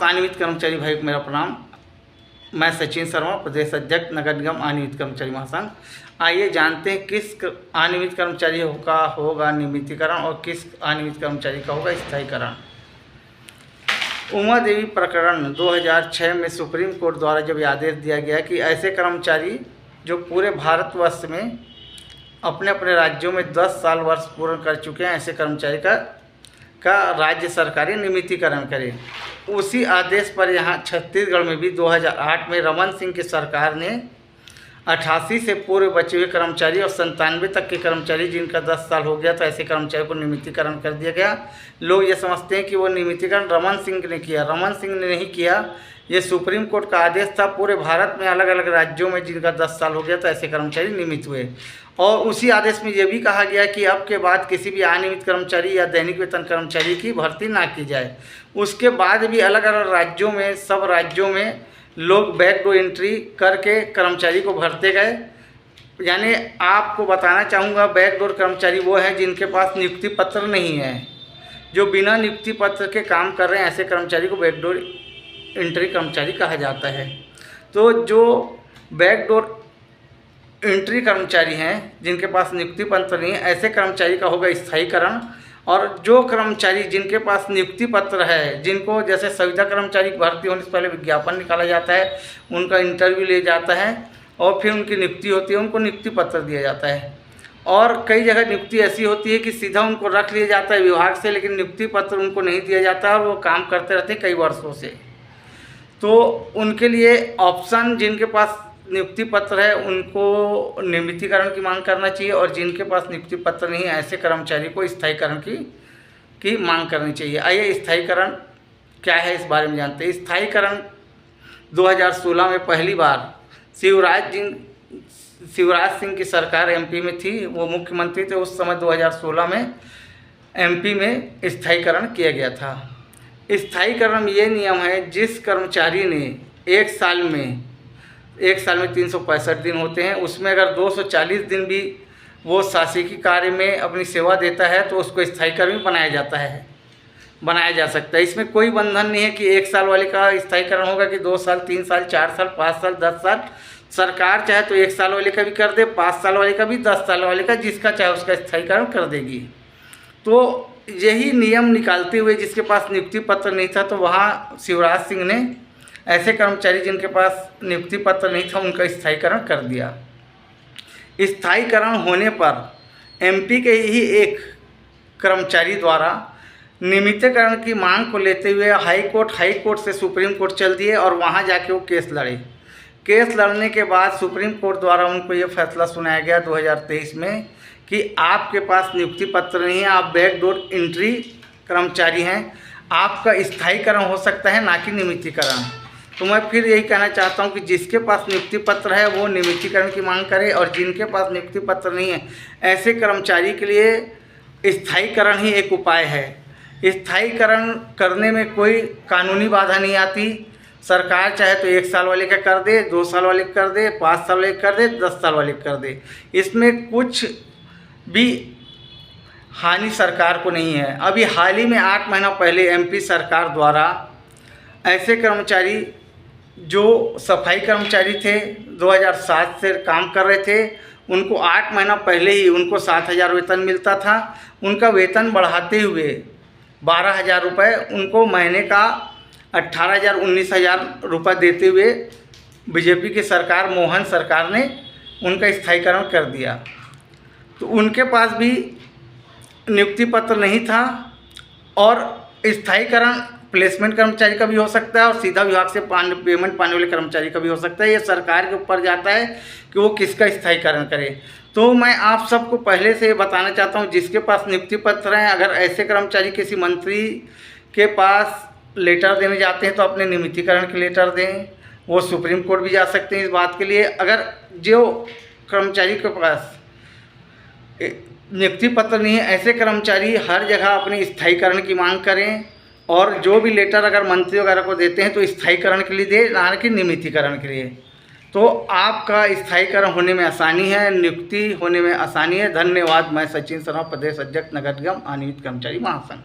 समस्त अनियमित कर्मचारी भाई को मेरा प्रणाम। मैं सचिन शर्मा, प्रदेश अध्यक्ष नगर निगम अनियमित कर्मचारी महासंघ। आइए जानते हैं किस अनियमित कर्मचारी का होगा नियमितीकरण और किस अनियमित कर्मचारी का होगा स्थायीकरण। उमा देवी प्रकरण 2006 में सुप्रीम कोर्ट द्वारा जब यह आदेश दिया गया कि ऐसे कर्मचारी जो पूरे भारतवर्ष में अपने अपने राज्यों में 10 साल वर्ष पूर्ण कर चुके हैं, ऐसे कर्मचारी का राज्य सरकारें नियमितीकरण करें। उसी आदेश पर यहाँ छत्तीसगढ़ में भी 2008 में रमन सिंह की सरकार ने 88 से पूर्व बचे हुए कर्मचारी और 97 तक के कर्मचारी जिनका 10 साल हो गया तो ऐसे कर्मचारी को नियमितीकरण कर दिया गया। लोग ये समझते हैं कि वो नियमितीकरण रमन सिंह ने किया। रमन सिंह ने नहीं किया, ये सुप्रीम कोर्ट का आदेश था। पूरे भारत में अलग अलग राज्यों में जिनका 10 साल हो गया तो ऐसे कर्मचारी नियमित हुए। और उसी आदेश में यह भी कहा गया कि अब के बाद किसी भी अनियमित कर्मचारी या दैनिक वेतन कर्मचारी की भर्ती ना की जाए। उसके बाद भी अलग अलग राज्यों में, सब राज्यों में लोग बैकडोर एंट्री करके कर्मचारी को भरते गए। यानी आपको बताना चाहूँगा, बैकडोर कर्मचारी वो हैं जिनके पास नियुक्ति पत्र नहीं है, जो बिना नियुक्ति पत्र के काम कर रहे हैं, ऐसे कर्मचारी को बैकडोर एंट्री कर्मचारी कहा जाता है। तो जो बैकडोर एंट्री कर्मचारी हैं जिनके पास नियुक्ति पत्र नहीं है, ऐसे कर्मचारी का होगा स्थायीकरण। और जो कर्मचारी जिनके पास नियुक्ति पत्र है, जिनको जैसे संविदा कर्मचारी की भर्ती होने से पहले विज्ञापन निकाला जाता है, उनका इंटरव्यू लिया जाता है और फिर उनकी नियुक्ति होती है, उनको नियुक्ति पत्र दिया जाता है। और कई जगह नियुक्ति ऐसी होती है कि सीधा उनको रख लिया जाता है विभाग से, लेकिन नियुक्ति पत्र उनको नहीं दिया जाता और वो काम करते रहते कई वर्षों से। तो उनके लिए ऑप्शन, जिनके पास नियुक्ति पत्र है उनको नियमितीकरण की मांग करना चाहिए, और जिनके पास नियुक्ति पत्र नहीं है ऐसे कर्मचारी को स्थायीकरण की मांग करनी चाहिए। आइए स्थायीकरण क्या है इस बारे में जानते हैं। स्थायीकरण 2016 में पहली बार शिवराज सिंह की सरकार एमपी में थी, वो मुख्यमंत्री थे उस समय। 2016 में एमपी में स्थायीकरण किया गया था। स्थायीकरण में ये नियम है, जिस कर्मचारी ने एक साल में 365 दिन होते हैं, उसमें अगर 240 दिन भी वो शासकीय कार्य में अपनी सेवा देता है तो उसको स्थायीकरण बनाया जा सकता है। इसमें कोई बंधन नहीं है कि 1 साल वाले का स्थायीकरण होगा कि 2 साल, 3 साल, 4 साल, 5 साल, 10 साल। सरकार चाहे तो 1 साल वाले का भी कर दे, 5 साल वाले का भी, 10 साल वाले का, जिसका चाहे उसका स्थायीकरण कर देगी। तो यही नियम निकालते हुए जिसके पास नियुक्ति पत्र नहीं था, तो वहाँ शिवराज सिंह ने ऐसे कर्मचारी जिनके पास नियुक्ति पत्र नहीं था उनका स्थायीकरण कर दिया। स्थायीकरण होने पर एमपी के ही एक कर्मचारी द्वारा नियमितीकरण की मांग को लेते हुए हाई कोर्ट से सुप्रीम कोर्ट चल दिए और वहां जाके वो केस लड़े। केस लड़ने के बाद सुप्रीम कोर्ट द्वारा उनको ये फैसला सुनाया गया 2023 में कि आपके पास नियुक्ति पत्र नहीं है, आप बैकडोर एंट्री कर्मचारी हैं, आपका स्थायीकरण हो सकता है, ना कि नियमितीकरण। तो मैं फिर यही कहना चाहता हूं कि जिसके पास नियुक्ति पत्र है वो नियमितीकरण की मांग करे, और जिनके पास नियुक्ति पत्र नहीं है ऐसे कर्मचारी के लिए स्थायीकरण ही एक उपाय है। स्थायीकरण करने में कोई कानूनी बाधा नहीं आती। सरकार चाहे तो 1 साल वाले का कर दे, 2 साल वाले का कर दे, 5 साल वाले का कर दे, 10 साल वाले का कर दे। इसमें कुछ भी हानि सरकार को नहीं है। अभी हाल ही में 8 महीना पहले एमपी सरकार द्वारा ऐसे कर्मचारी जो सफाई कर्मचारी थे, 2007 से काम कर रहे थे, उनको 8 महीना पहले ही उनको 7,000 वेतन मिलता था। उनका वेतन बढ़ाते हुए 12,000 रुपये, उनको महीने का 18,000 19,000 रुपये देते हुए बीजेपी की सरकार, मोहन सरकार ने उनका स्थायीकरण कर दिया। तो उनके पास भी नियुक्ति पत्र नहीं था, और स्थायीकरण प्लेसमेंट कर्मचारी का भी हो सकता है और सीधा विभाग से पेमेंट पाने वाले कर्मचारी का भी हो सकता है। ये सरकार के ऊपर जाता है कि वो किसका स्थायीकरण करे। तो मैं आप सबको पहले से बताना चाहता हूँ, जिसके पास नियुक्ति पत्र हैं, अगर ऐसे कर्मचारी किसी मंत्री के पास लेटर देने जाते हैं तो अपने नियमितीकरण के लेटर दें। वो सुप्रीम कोर्ट भी जा सकते हैं इस बात के लिए। अगर जो कर्मचारी के पास नियुक्ति पत्र नहीं है, ऐसे कर्मचारी हर जगह अपने स्थायीकरण की मांग करें, और जो भी लेटर अगर मंत्री वगैरह को देते हैं तो स्थायीकरण के लिए दे, ना कि नियमितीकरण के लिए। तो आपका स्थायीकरण होने में आसानी है, नियुक्ति होने में आसानी है। धन्यवाद। मैं सचिन शर्मा, प्रदेश अध्यक्ष नगर निगम अनियमित कर्मचारी महासंघ।